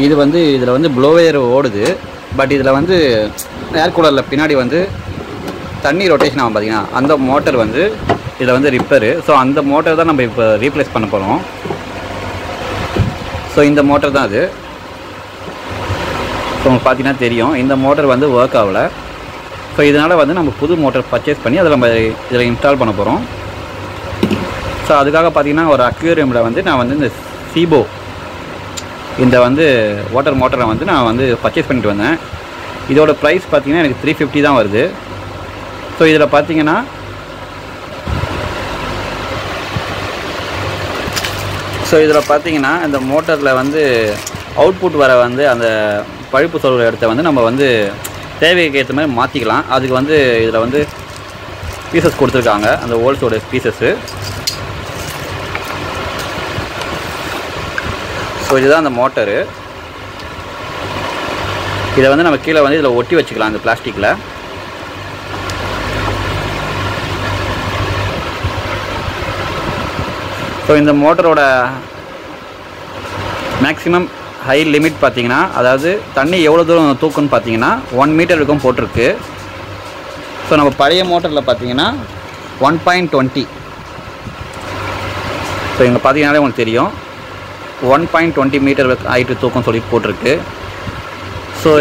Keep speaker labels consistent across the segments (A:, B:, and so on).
A: இது வந்து இதில் வந்து ப்ளோவேர் ஓடுது. பட் இதில் வந்து ஏர் கூலரில் பின்னாடி வந்து தண்ணி ரொட்டேஷன் ஆகும் பார்த்தீங்கன்னா, அந்த மோட்டர் வந்து இதில் வந்து ரிப்பேரு. ஸோ அந்த மோட்டர் தான் நம்ம இப்போ ரீப்ளேஸ் பண்ண போகிறோம். ஸோ இந்த மோட்டர் தான் அது. ஸோ உங்களுக்கு பார்த்தீங்கன்னா தெரியும், இந்த மோட்டர் வந்து ஒர்க் ஆகலை. ஸோ இதனால் வந்து நம்ம புது மோட்டர் பர்ச்சேஸ் பண்ணி அதில் நம்ம இதில் இன்ஸ்டால் பண்ண போகிறோம். ஸோ அதுக்காக பார்த்தீங்கன்னா ஒரு அக்வேரியமில் வந்து நான் வந்து இந்த சீபோ இந்த வந்து வாட்டர் மோட்டரை வந்து நான் வந்து பர்ச்சேஸ் பண்ணிட்டு வந்தேன். இதோட ப்ரைஸ் பார்த்தீங்கன்னா எனக்கு 350 தான் வருது. ஸோ இதில் பார்த்தீங்கன்னா இந்த மோட்டரில் வந்து அவுட்புட் வர வந்து அந்த பழுப்பு சொல்கிற இடத்த வந்து நம்ம வந்து தேவைக்கு ஏற்ற மாதிரி மாற்றிக்கலாம். அதுக்கு வந்து இதில் வந்து பீசஸ் கொடுத்துருக்காங்க, அந்த ஹோல்ஸோட பீசஸ்ஸு. ஸோ இதுதான் அந்த மோட்டரு. இதை வந்து நம்ம கீழே வந்து இதில் ஒட்டி வச்சுக்கலாம் இந்த பிளாஸ்டிக்கில். ஸோ இந்த மோட்டரோட மேக்ஸிமம் ஹை லிமிட் பார்த்தீங்கன்னா, அதாவது தண்ணி எவ்வளோ தூரம் தூக்குன்னு பார்த்தீங்கன்னா 1 மீட்டர் வரைக்கும் போட்டிருக்கு. ஸோ நம்ம பழைய மோட்டரில் பார்த்தீங்கன்னா 1.20. ஸோ இங்கே பார்த்தீங்கன்னாலே உங்களுக்கு தெரியும் 1.20 மீட்டர் ஹைட்டு தூக்கம் சொல்லி போட்டிருக்கு. ஸோ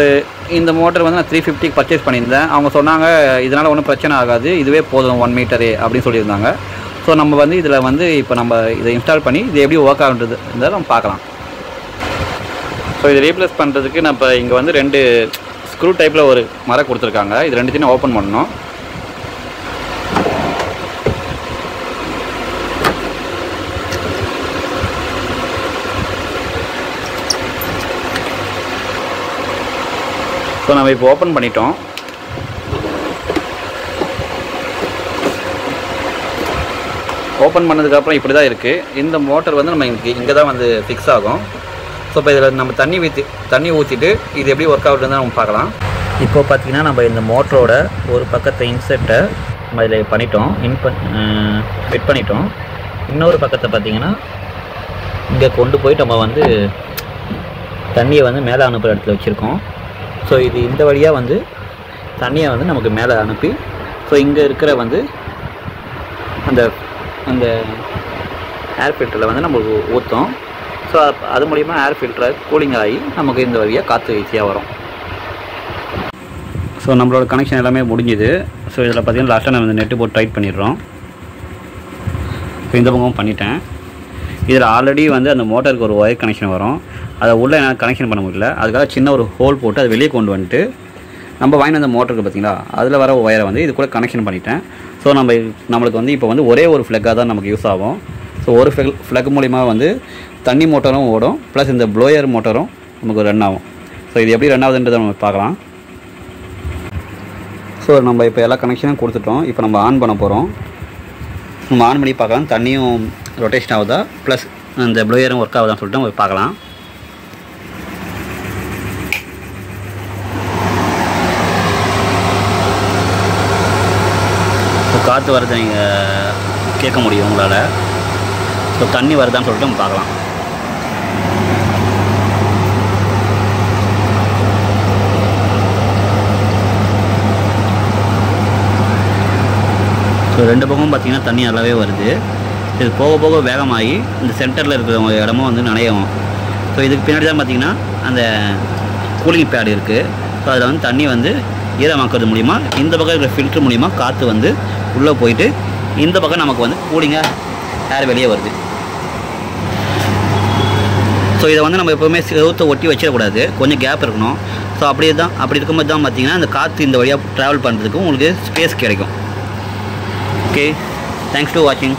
A: இந்த மோட்டர் வந்து நான் 350 பர்ச்சேஸ் பண்ணியிருந்தேன். அவங்க சொன்னாங்க இதனால் ஒன்றும் பிரச்சனை ஆகாது, இதுவே போதும் 1 மீட்டரு அப்படின்னு சொல்லியிருந்தாங்க. ஸோ நம்ம வந்து இதில் வந்து இப்போ நம்ம இதை இன்ஸ்டால் பண்ணி இது எப்படி ஒர்க் ஆகுன்றது இருந்தால் நம்ம பார்க்கலாம். ஸோ இதை ரீப்ளேஸ் பண்ணுறதுக்கு நான் இப்போ இங்கே வந்து 2 ஸ்க்ரூ டைப்பில் ஒரு மரம் கொடுத்துருக்காங்க. இது ரெண்டுத்தையும் ஓப்பன் பண்ணணும். ஸோ நம்ம இப்போ ஓப்பன் பண்ணிட்டோம். ஓப்பன் பண்ணதுக்கப்புறம் இப்படி தான் இருக்குது. இந்த மோட்டர் வந்து நம்ம இங்கே தான் வந்து ஃபிக்ஸ் ஆகும். ஸோ இப்போ இதில் நம்ம தண்ணி ஊற்றிட்டு இது எப்படி ஒர்க் ஆகுதுன்னு நம்ம பார்க்கலாம். இப்போ பார்த்திங்கன்னா நம்ம இந்த மோட்டரோட ஒரு பக்கத்தை இன்செர்ட்டை நம்ம இதில் பண்ணிட்டோம், ஃபிட் பண்ணிட்டோம். இன்னொரு பக்கத்தை பார்த்திங்கன்னா இங்கே கொண்டு போய் நம்ம வந்து தண்ணியை வந்து மேலே அனுப்புகிற இடத்துல வச்சுருக்கோம். ஸோ இது இந்த வழியாக வந்து தண்ணியை வந்து நமக்கு மேலே அனுப்பி, ஸோ இங்கே இருக்கிற வந்து அந்த ஏர் ஃபில்டரில் வந்து நம்மளுக்கு ஊற்றும். ஸோ அது மூலிமா ஏர் ஃபில்டர் கூலிங் ஆகி நமக்கு இந்த வழியாக காற்று ஈஸியாக வரும். ஸோ நம்மளோட கனெக்ஷன் எல்லாமே முடிஞ்சுது. ஸோ இதில் பார்த்திங்கன்னா லாஸ்ட்டாக நம்ம இந்த நெட்டு போட்டு டைட் பண்ணிடுறோம். ஸோ இந்த பக்கமும் பண்ணிட்டேன். இதில் ஆல்ரெடி வந்து அந்த மோட்டருக்கு ஒரு ஒயர் கனெக்ஷன் வரும், அதை உள்ளே என்னால் கனெக்ஷன் பண்ண முடியல. அதுக்காக சின்ன ஒரு ஹோல் போட்டு அதை வெளியே கொண்டு வந்துட்டு நம்ம வாங்கின அந்த மோட்டருக்கு பார்த்திங்களா அதில் வர ஒயரை வந்து இது கூட கனெக்ஷன் பண்ணிட்டேன். ஸோ நம்மளுக்கு வந்து இப்போ வந்து ஒரே ஒரு ஃப்ளக்காக தான் நமக்கு யூஸ் ஆகும். ஸோ ஒரு ஃப்ளக் மூலிமா வந்து தண்ணி மோட்டரும் ஓடும், ப்ளஸ் இந்த ப்ளோயர் மோட்டரும் நமக்கு ரன் ஆகும். ஸோ இது எப்படி ரன் ஆகுதுன்றதை நம்ம பார்க்கலாம். ஸோ நம்ம இப்போ எல்லா கனெக்ஷனும் கொடுத்துட்டோம். இப்போ நம்ம ஆன் பண்ண போகிறோம். நம்ம ஆன் பண்ணி பார்க்கலாம் தண்ணியும் ரொட்டேஷன் ஆகுதா, ப்ளஸ் அந்த ப்ளோயரும் ஒர்க் ஆகுதான்னு சொல்லிட்டு நம்ம பார்க்கலாம். ஸோ காற்று வருது நீங்கள் கேட்க முடியும் உங்களால். ஸோ தண்ணி வருதான்னு சொல்லிட்டு நம்ம பார்க்கலாம். ஸோ 2 பக்கமும் பார்த்திங்கன்னா தண்ணி நல்லாவே வருது. இது போக போக வேகமாகி இந்த சென்டரில் இருக்கிற இடமும் வந்து நனையும். ஸோ இதுக்கு பின்னாடி தான் பார்த்திங்கன்னா அந்த கூலிங் பேட் இருக்குது. ஸோ அதில் வந்து தண்ணி வந்து ஈரமாக்குறது மூலிமா இந்த பக்கம் இருக்கிற ஃபில்ட்ரு மூலிமா காற்று வந்து உள்ளே போயிட்டு இந்த பக்கம் நமக்கு வந்து கூலிங்காக ஏர் வெளியே வருது. ஸோ இதை வந்து நம்ம எப்போவுமே செவுத்தை ஒட்டி வச்சிடக்கூடாது, கொஞ்சம் கேப் இருக்கணும். ஸோ அப்படி இருக்கும்போது தான் பார்த்திங்கன்னா அந்த காற்று இந்த வழியாக ட்ராவல் பண்ணுறதுக்கும் உங்களுக்கு ஸ்பேஸ் கிடைக்கும். Okay, thanks for watching.